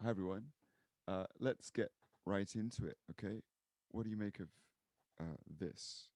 Hi everyone. Let's get right into it. Okay, what do you make of this?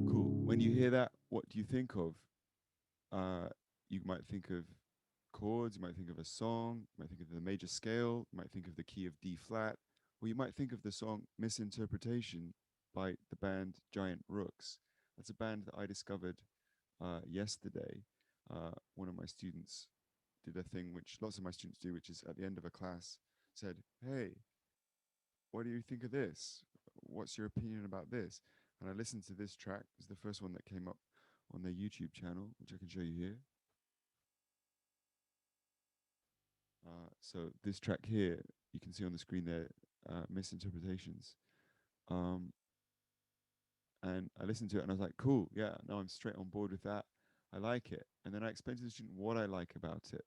Cool. When you hear that, what do you think of? You might think of chords. You might think of a song. You might think of the major scale. You might think of the key of D flat, or you might think of the song "Misinterpretation" by the band Giant Rooks. That's a band that I discovered yesterday. One of my students did a thing which lots of my students do, which is at the end of a class said, "Hey, what do you think of this? What's your opinion about this?" And I listened to this track. It's the first one that came up on their YouTube channel, which I can show you here. So this track here, you can see on the screen there, Misinterpretations. Um, and I listened to it and I was like, cool, yeah, no, I'm straight on board with that. I like it. And then I explained to the student what I like about it.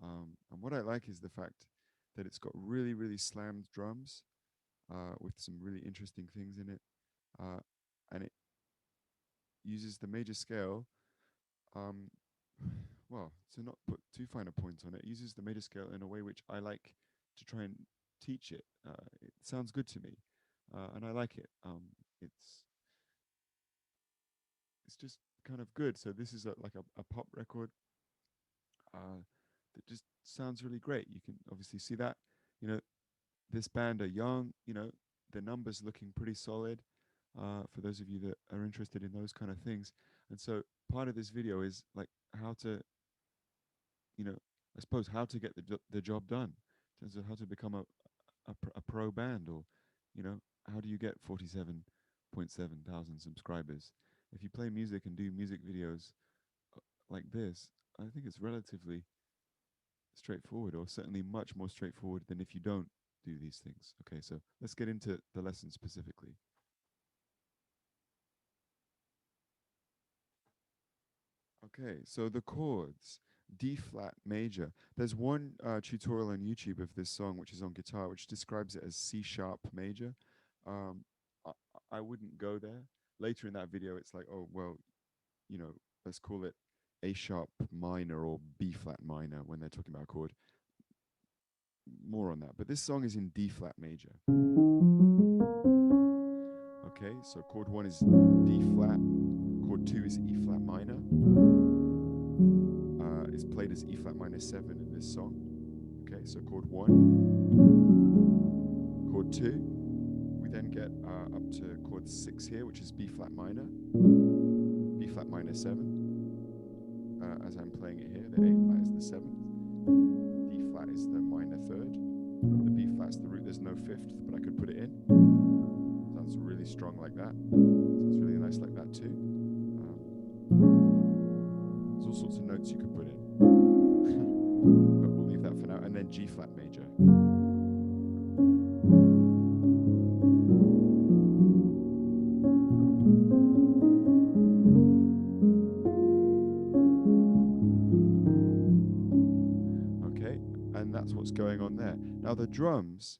And what I like is the fact that it's got really, really slammed drums with some really interesting things in it. Uh, and it uses the major scale. Um, well, to not put too fine a point on it, it uses the major scale in a way which I like to try and teach it. It sounds good to me, and I like it. It's just kind of good. So this is like a pop record that just sounds really great. You can obviously see that. You know, this band are young. You know, the numbers looking pretty solid. For those of you that are interested in those kind of things, and so part of this video is like how to, you know, I suppose how to get the job done in terms of how to become a pro band, or you know, how do you get 47.7 thousand subscribers? If you play music and do music videos like this, I think it's relatively straightforward, or certainly much more straightforward than if you don't do these things. Okay, so let's get into the lesson specifically. Okay, so the chords, D flat major. There's one tutorial on YouTube of this song, which is on guitar, which describes it as C sharp major. Um, I, I wouldn't go there. Later in that video, it's like, oh, well, you know, let's call it A sharp minor or B flat minor when they're talking about a chord. More on that. But this song is in D flat major. Okay, so chord one is D flat, chord two is E flat minor. Is played as E flat minor 7 in this song. Okay, so chord one, chord two. We then get up to chord 6 here, which is B flat minor, B flat minor 7. As I'm playing it here, the A flat is the 7th, the D flat is the minor 3rd, the B flat's the root. There's no 5th, but I could put it in. Sounds really strong like that. Sounds really nice like that too. There's all sorts of notes you could put in, but we'll leave that for now. And then G flat major. Okay, and that's what's going on there. Now the drums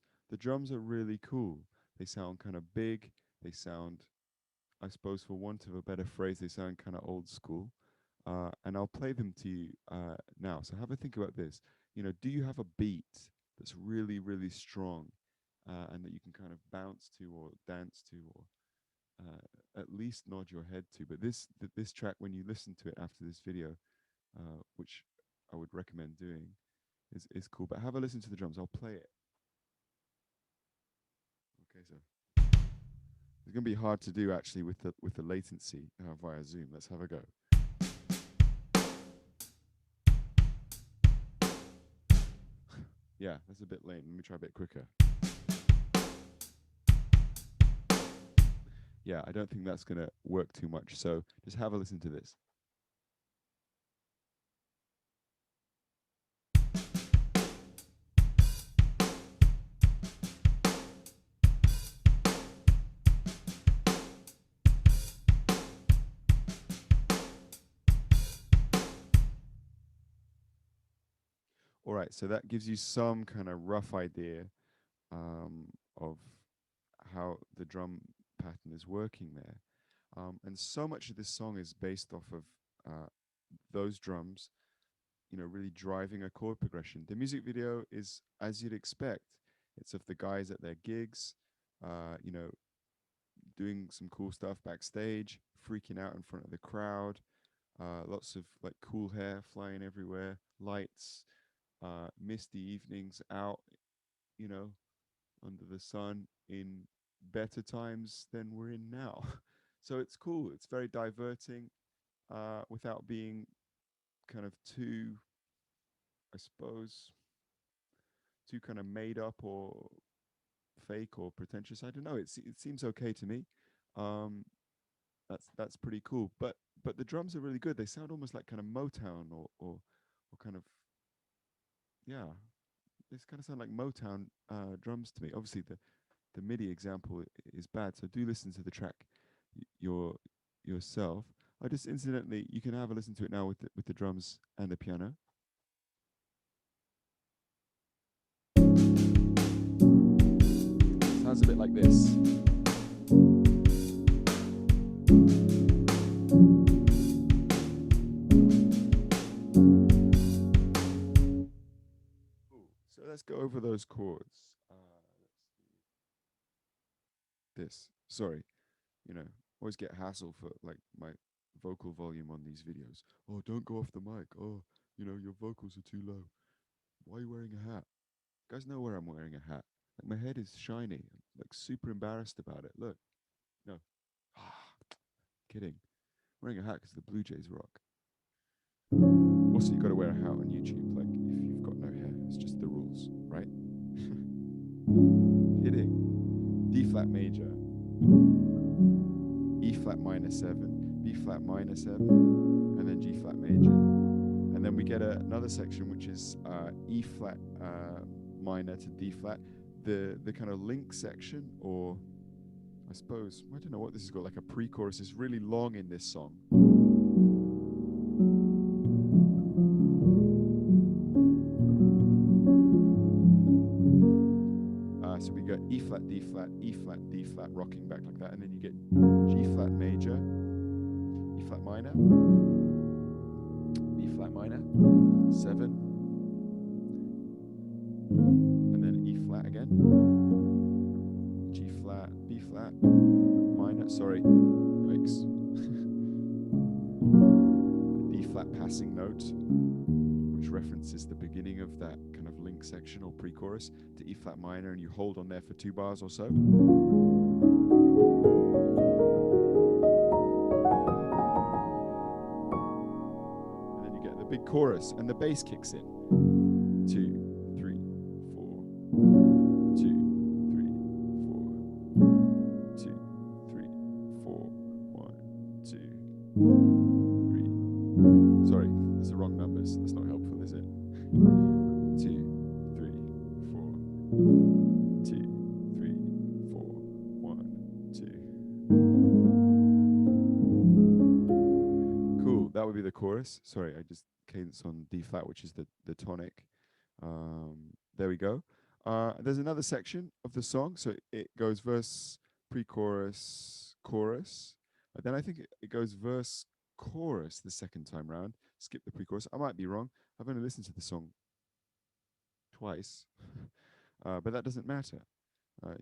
are really cool. They sound kind of big. They sound, I suppose, for want of a better phrase, they sound kind of old school. And I'll play them to you now. So have a think about this. You know, do you have a beat that's really, really strong, and that you can kind of bounce to or dance to, or at least nod your head to? But this track, when you listen to it after this video, which I would recommend doing, is cool. But have a listen to the drums. I'll play it. Okay, so it's gonna be hard to do actually with the latency via Zoom. Let's have a go. Yeah, that's a bit lame. Let me try a bit quicker. Yeah, I don't think that's gonna work too much. So just have a listen to this. All right, so that gives you some kind of rough idea of how the drum pattern is working there. And so much of this song is based off of those drums, really driving a chord progression. The music video is as you'd expect. It's of the guys at their gigs, uh, you know, doing some cool stuff backstage, freaking out in front of the crowd. Lots of like cool hair flying everywhere, lights, misty evenings out, you know, under the sun in better times than we're in now. So it's cool. It's very diverting, without being kind of too, I suppose, too kind of made up or fake or pretentious. I don't know. It seems okay to me. Um, that's pretty cool. But the drums are really good. They sound almost like kind of Motown or kind of, yeah. They kind of sound like Motown drums to me. Obviously, the MIDI example is bad, so do listen to the track your yourself. I just incidentally, you can have a listen to it now with the drums and the piano. Sounds a bit like this. Cool. So let's go over those chords. This. Sorry, always get hassle for like my vocal volume on these videos. Oh, don't go off the mic. Oh, your vocals are too low. Why are you wearing a hat? You guys know where I'm wearing a hat. Like my head is shiny. I'm like super embarrassed about it. Look. No. Kidding. Wearing a hat because the Blue Jays rock. Also, you got to wear a hat on YouTube. Like if you've got no hair, it's just the rules, right? Kidding. D flat major, E flat minor 7, B flat minor 7, and then G flat major. And then we get another section which is E flat minor to D flat. The kind of link section, or I suppose, I don't know what this is called, like a pre-chorus, is really long in this song. So we got E flat, D flat, E flat, D flat, rocking back like that, and then you get G flat major, E flat minor, B flat minor, 7, and then E flat again, G flat, B flat, minor, sorry, yikes, D flat passing note, which references the beginning of that kind of link section or pre-chorus to E flat minor, and you hold on there for 2 bars or so. And then you get the big chorus, and the bass kicks in. 2, 3, 4. 2, 3, 4. 2, 3, 4. 1, 2, 3. Sorry, that's the wrong numbers. That's not helpful, is it? 2, 3, 4. 2, 3, 4. 1, 2. Cool. That would be the chorus. Sorry, I just cadence on D flat, which is the tonic. There we go. There's another section of the song, so it goes verse, pre-chorus, chorus. Then I think it goes verse, chorus the second time round. Skip the pre-chorus. I might be wrong. I've only listened to the song twice, but that doesn't matter.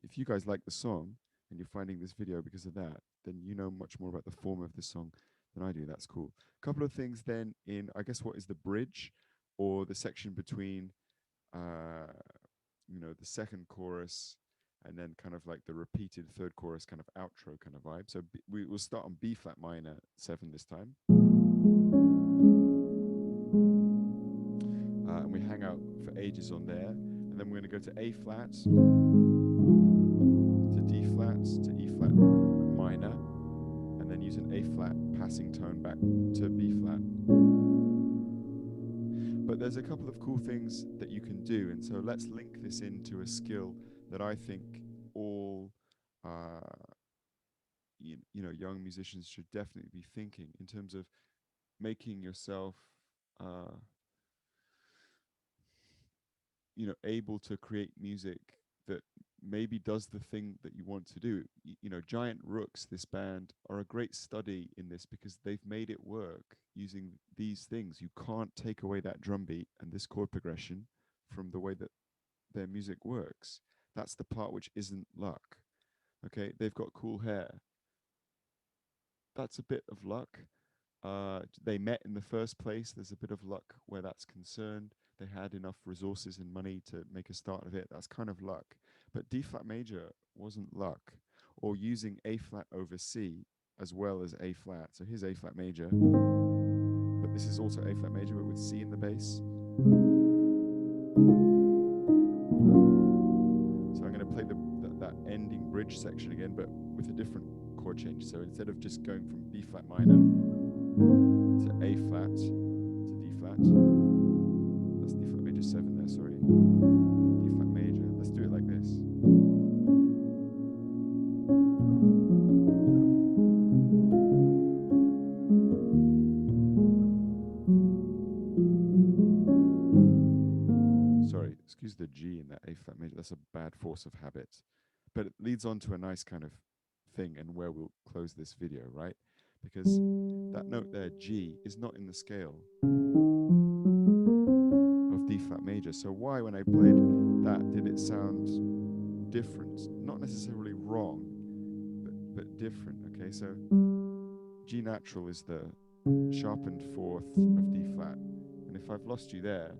If you guys like the song and you're finding this video because of that, then you know much more about the form of the song than I do. That's cool. A couple of things then in, I guess, what is the bridge or the section between, the second chorus and then kind of like the repeated third chorus kind of outro kind of vibe. So we will start on B flat minor 7 this time. And we hang out for ages on there. And then we're going to go to A flat, to D flat, to E flat minor, and then use an A flat passing tone back to B flat. But there's a couple of cool things that you can do, and so let's link this into a skill that I think all young musicians should definitely be thinking in terms of making yourself able to create music that maybe does the thing that you want to do. Giant Rooks, this band, are a great study in this because they've made it work using these things. You can't take away that drum beat and this chord progression from the way that their music works. That's the part which isn't luck. Okay, they've got cool hair. That's a bit of luck. They met in the first place. There's a bit of luck where that's concerned. They had enough resources and money to make a start of it. That's kind of luck. But D flat major wasn't luck, or using A flat over C as well as A flat. So here's A flat major, but this is also A flat major, but with C in the bass. So I'm going to play that ending bridge section again, but with a different chord change. So instead of just going from B flat minor to A flat to D flat, that's D flat major 7 there, sorry. D flat major, let's do it like this. Sorry, excuse the G in that A flat major, that's a bad force of habit. But it leads on to a nice kind of thing and where we'll close this video, right? Because that note there, G, is not in the scale of D flat major. So why, when I played that, did it sound different? Not necessarily wrong, but different, okay? So G natural is the sharpened fourth of D flat. And if I've lost you there,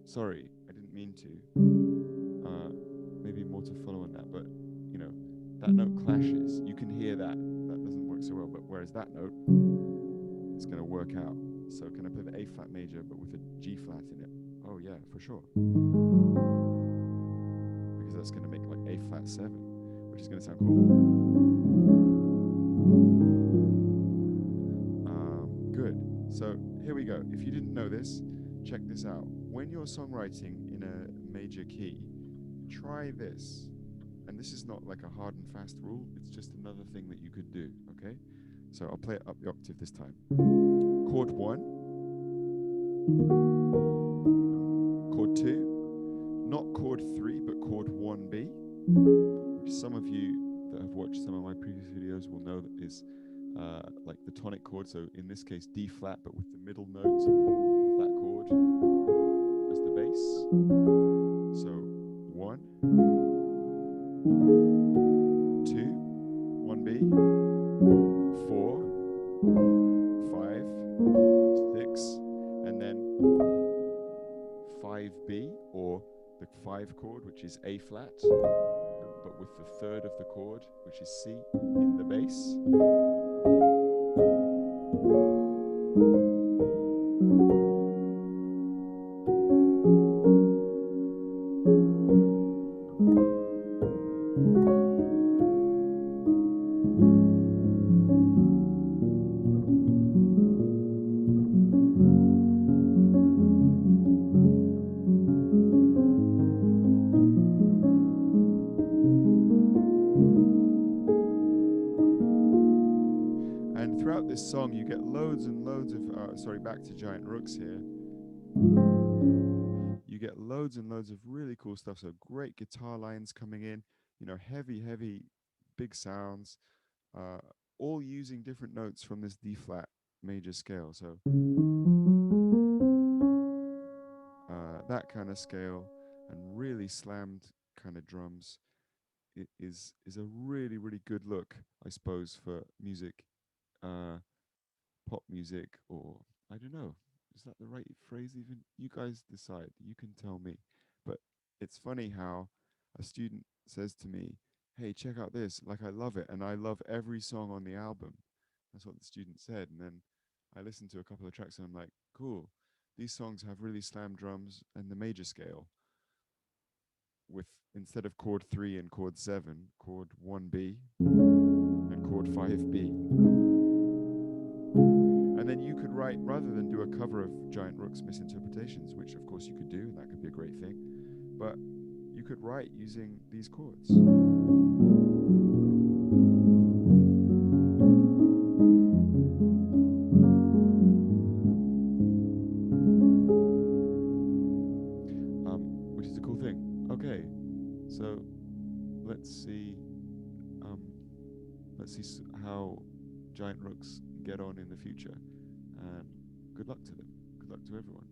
sorry, I didn't mean to. Maybe more to follow on that, but that note clashes. You can hear that. That doesn't work so well, but whereas that note is going to work out. So can I play the A flat major, but with a G flat in it? Oh yeah, for sure. Because that's going to make like A flat 7, which is going to sound cool. Good. So here we go. If you didn't know this, check this out. When you're songwriting in a major key, try this. And this is not like a hard and fast rule, it's just another thing that you could do, okay? So I'll play it up the octave this time. Chord 1, chord 2, not chord 3, but chord 1B, which some of you that have watched some of my previous videos will know that is like the tonic chord. So in this case, D flat, but with the middle note of that chord as the bass. So 1, 2, 1B, 4, 5, 6, and then 5B, or the 5 chord, which is A flat, but with the third of the chord, which is C, in the bass. Throughout this song, you get loads and loads of, back to Giant Rooks here. You get loads and loads of really cool stuff. So great guitar lines coming in, heavy, big sounds, all using different notes from this D flat major scale. So that kind of scale and really slammed kind of drums is a really, really good look, I suppose, for music. Pop music, or I don't know, is that the right phrase even? You guys decide, you can tell me. But it's funny how a student says to me, hey, check out this, like I love it, and I love every song on the album. That's what the student said. And then I listened to a couple of tracks and I'm like, cool, these songs have really slammed drums and the major scale with, instead of chord 3 and chord 7, chord 1B and chord 5B. And then you could write, rather than do a cover of Giant Rooks' Misinterpretations, which of course you could do, and that could be a great thing, but you could write using these chords. Okay, so let's see. Um, let's see how giant rooks get on in the future, and good luck to them. Good luck to everyone.